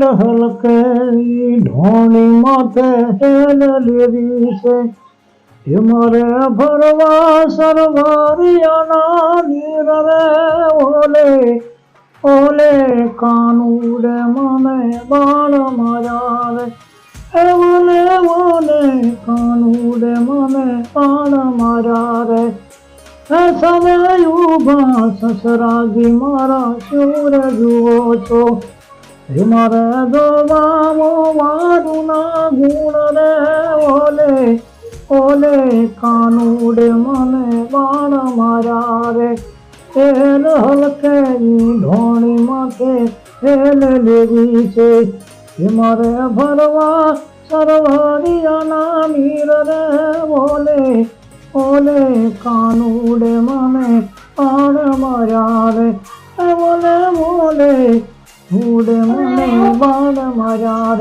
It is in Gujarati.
હેલ હલકેલી ઢોણી માથે હેલ લેવી છે એ મારે ભરવા સરવારિયાના નીર રે ઓલે ઓલે કાનુડે મને બાણ માર્યા રે એ ઓલે ઓલે કાનુડે મને બાણ માર્યા રે એ સામે ઉભા સસરાજી મારા શૂર જુઓ છો એ મારે જોવામો મારું ના ગુણ રે ઓલે ઓલે કાનુડે મને બાણ માર્યા રે હેલ હલકેલી ઢોણી માથે હેલ લેવી છે એ મારે ભરવા સરવારિયાના નીર રે ઓલે ઓલે કાનુડે મને બાણ માર્યા રે ઓલે ઓલે કાનુડે મને બાણ માર્યા રે